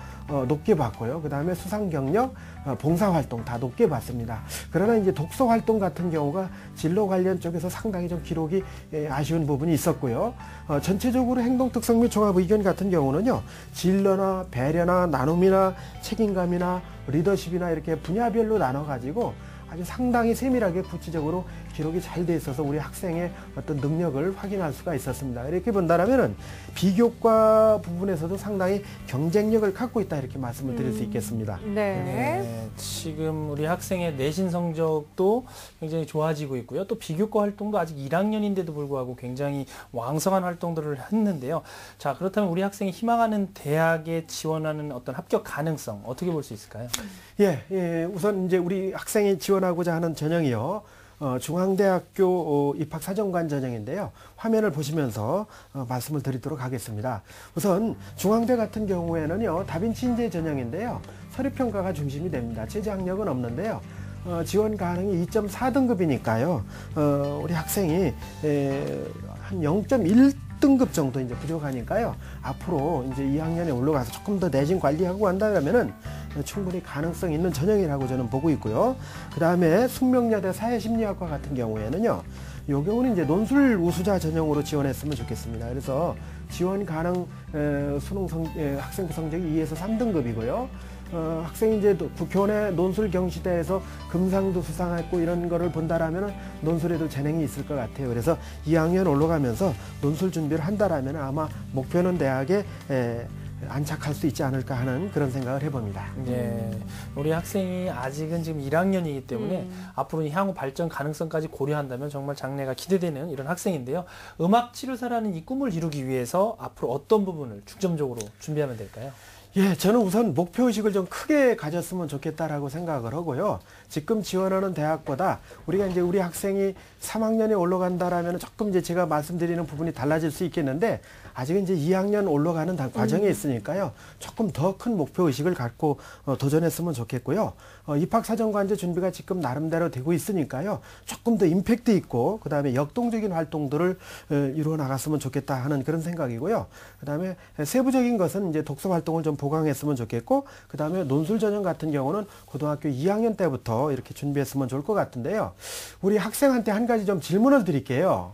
높게 봤고요. 그다음에 수상 경력, 봉사 활동 다 높게 봤습니다. 그러나 이제 독서 활동 같은 경우가 진로 관련 쪽에서 상당히 좀 기록이 아쉬운 부분이 있었고요. 전체적으로 행동 특성 및 종합 의견 같은 경우는요. 진로나 배려나 나눔이나 책임감이나 리더십이나 이렇게 분야별로 나눠가지고 아주 상당히 세밀하게 구체적으로 기록이 잘 돼 있어서 우리 학생의 어떤 능력을 확인할 수가 있었습니다. 이렇게 본다면은 비교과 부분에서도 상당히 경쟁력을 갖고 있다 이렇게 말씀을 드릴 수 있겠습니다. 네. 지금 우리 학생의 내신 성적도 굉장히 좋아지고 있고요. 또 비교과 활동도 아직 1학년인데도 불구하고 굉장히 왕성한 활동들을 했는데요. 자, 그렇다면 우리 학생이 희망하는 대학에 지원하는 어떤 합격 가능성 어떻게 볼 수 있을까요? 예, 우선 이제 우리 학생이 지원하고자 하는 전형이요. 중앙대학교 입학사정관 전형인데요. 화면을 보시면서 말씀을 드리도록 하겠습니다. 우선 중앙대 같은 경우에는요. 다빈치 인재 전형인데요. 서류평가가 중심이 됩니다. 제재학력은 없는데요. 지원 가능이 2.4등급이니까요. 우리 학생이 한 0.1등급 정도 이제 부족하니까요. 앞으로 이제 2학년에 올라가서 조금 더 내신 관리하고 한다면은 충분히 가능성 있는 전형이라고 저는 보고 있고요. 그 다음에 숙명여대 사회심리학과 같은 경우에는요. 요 경우는 이제 논술 우수자 전형으로 지원했으면 좋겠습니다. 그래서 지원 가능 학생 성적이 2에서 3등급이고요. 학생이 이제 교내 논술 경시대에서 금상도 수상했고 이런 거를 본다라면 논술에도 재능이 있을 것 같아요. 그래서 2학년 올라가면서 논술 준비를 한다라면 아마 목표는 대학에 안착할 수 있지 않을까 하는 그런 생각을 해봅니다. 네, 우리 학생이 아직은 지금 1학년이기 때문에 앞으로 향후 발전 가능성까지 고려한다면 정말 장래가 기대되는 이런 학생인데요. 음악 치료사라는 이 꿈을 이루기 위해서 앞으로 어떤 부분을 중점적으로 준비하면 될까요? 예, 저는 우선 목표의식을 좀 크게 가졌으면 좋겠다라고 생각을 하고요. 지금 지원하는 대학보다 우리가 이제 우리 학생이 3학년에 올라간다라면 조금 이제 제가 말씀드리는 부분이 달라질 수 있겠는데 아직은 이제 2학년 올라가는 과정에 있으니까요. 조금 더 큰 목표의식을 갖고 도전했으면 좋겠고요. 입학사정관제 준비가 지금 나름대로 되고 있으니까요. 조금 더 임팩트 있고 그다음에 역동적인 활동들을 이루어 나갔으면 좋겠다 하는 그런 생각이고요. 그다음에 세부적인 것은 이제 독서 활동을 좀 보강했으면 좋겠고 그다음에 논술 전형 같은 경우는 고등학교 2학년 때부터 이렇게 준비했으면 좋을 것 같은데요. 우리 학생한테 한 가지 좀 질문을 드릴게요.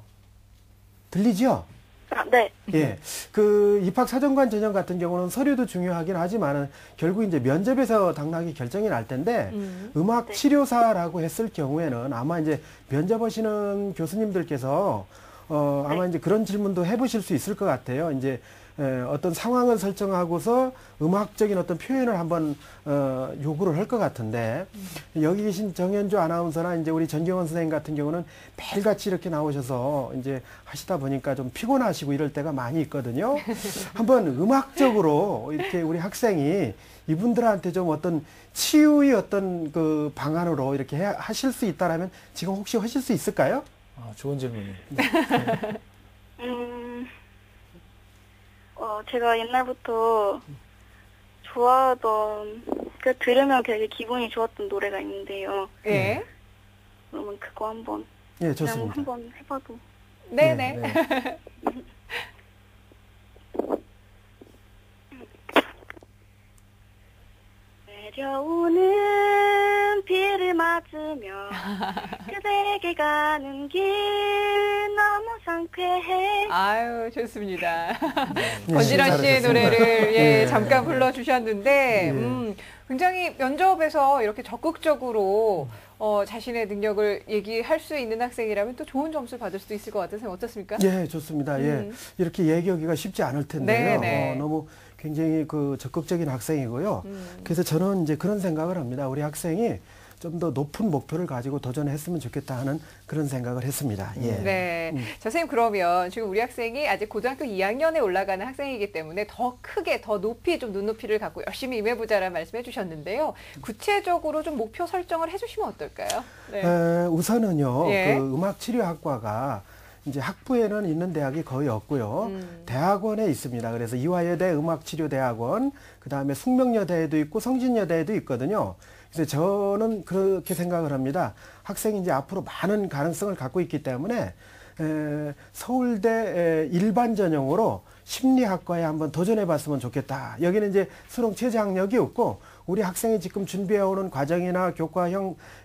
들리죠? 네. 예. 그 입학 사정관 전형 같은 경우는 서류도 중요하긴 하지만 결국 이제 면접에서 당락이 결정이 날 텐데 음악 치료사라고 했을 경우에는 아마 이제 면접하시는 교수님들께서 아마 이제 그런 질문도 해보실 수 있을 것 같아요. 이제 어떤 상황을 설정하고서 음악적인 어떤 표현을 한번 요구를 할 것 같은데 여기 계신 정현주 아나운서나 이제 우리 전경원 선생님 같은 경우는 매일같이 이렇게 나오셔서 이제 하시다 보니까 좀 피곤하시고 이럴 때가 많이 있거든요. 한번 음악적으로 이렇게 우리 학생이 이분들한테 좀 어떤 치유의 어떤 그 방안으로 이렇게 하실 수 있다라면 지금 혹시 하실 수 있을까요? 좋은 질문이에요. 제가 옛날부터 좋아하던, 들으면 되게 기분이 좋았던 노래가 있는데요. 예. 그러면 그거 한번. 예, 좋습니다. 한번 해봐도. 네네. 내려오는 비를 맞으며 그대에게 가는 길 너무 상쾌해. 아유, 좋습니다. 네, 권진원 씨의 잘하셨습니다. 노래를 잠깐 불러주셨는데 굉장히 면접에서 이렇게 적극적으로 자신의 능력을 얘기할 수 있는 학생이라면 또 좋은 점수를 받을 수도 있을 것 같아서 어떻습니까? 예, 좋습니다. 예, 이렇게 얘기하기가 쉽지 않을 텐데요. 너무 굉장히 그 적극적인 학생이고요. 그래서 저는 이제 그런 생각을 합니다. 우리 학생이 좀 더 높은 목표를 가지고 도전했으면 좋겠다 하는 그런 생각을 했습니다. 예. 네. 자, 선생님 그러면 지금 우리 학생이 아직 고등학교 2학년에 올라가는 학생이기 때문에 더 크게, 더 높이 좀 눈높이를 갖고 열심히 임해보자라는 말씀해 주셨는데요. 구체적으로 좀 목표 설정을 해주시면 어떨까요? 네. 우선은요, 예. 그 음악치료학과가 이제 학부에는 있는 대학이 거의 없고요. 대학원에 있습니다. 그래서 이화여대 음악치료대학원, 그 다음에 숙명여대에도 있고 성진여대에도 있거든요. 그래서 저는 그렇게 생각을 합니다. 학생이 이제 앞으로 많은 가능성을 갖고 있기 때문에 서울대 일반 전형으로 심리학과에 한번 도전해 봤으면 좋겠다. 여기는 이제 수능 최저 학력이 없고 우리 학생이 지금 준비해오는 과정이나 교과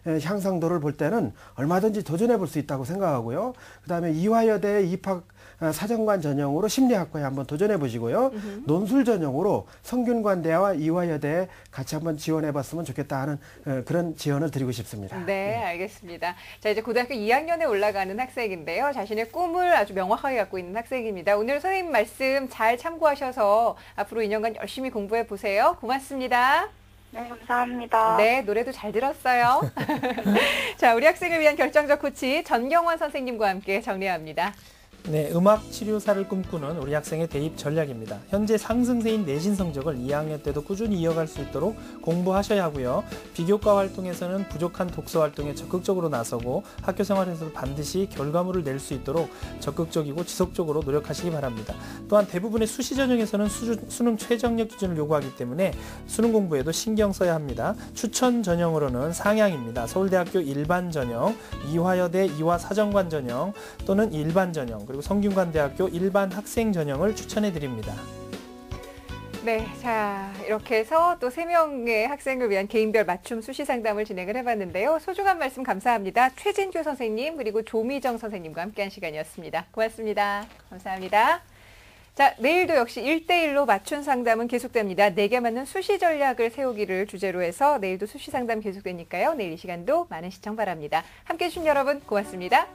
향상도를 볼 때는 얼마든지 도전해 볼 수 있다고 생각하고요. 그 다음에 이화여대 입학 사정관 전형으로 심리학과에 한번 도전해 보시고요. 논술 전형으로 성균관대와 이화여대에 같이 한번 지원해 봤으면 좋겠다 하는 그런 지원을 드리고 싶습니다. 네, 알겠습니다. 자, 이제 고등학교 2학년에 올라가는 학생인데요. 자신의 꿈을 아주 명확하게 갖고 있는 학생입니다. 오늘 선생님 말씀 잘 참고하셔서 앞으로 2년간 열심히 공부해 보세요. 고맙습니다. 네, 감사합니다. 네, 노래도 잘 들었어요. 자, 우리 학생을 위한 결정적 코치 전경원 선생님과 함께 정리합니다. 네, 음악 치료사를 꿈꾸는 우리 학생의 대입 전략입니다. 현재 상승세인 내신 성적을 2학년 때도 꾸준히 이어갈 수 있도록 공부하셔야 하고요. 비교과 활동에서는 부족한 독서 활동에 적극적으로 나서고 학교 생활에서도 반드시 결과물을 낼 수 있도록 적극적이고 지속적으로 노력하시기 바랍니다. 또한 대부분의 수시 전형에서는 수능 최저학력 기준을 요구하기 때문에 수능 공부에도 신경 써야 합니다. 추천 전형으로는 상향입니다. 서울대학교 일반 전형, 이화여대 이화 사정관 전형 또는 일반 전형, 그리고 성균관대학교 일반 학생 전형을 추천해 드립니다. 네, 자 이렇게 해서 또 3명의 학생을 위한 개인별 맞춤 수시 상담을 진행을 해봤는데요. 소중한 말씀 감사합니다. 최진규 선생님 그리고 조미정 선생님과 함께한 시간이었습니다. 고맙습니다. 감사합니다. 자, 내일도 역시 1대1로 맞춤 상담은 계속됩니다. 내게 맞는 수시 전략을 세우기를 주제로 해서 내일도 수시 상담 계속되니까요. 내일 이 시간도 많은 시청 바랍니다. 함께해 주신 여러분 고맙습니다.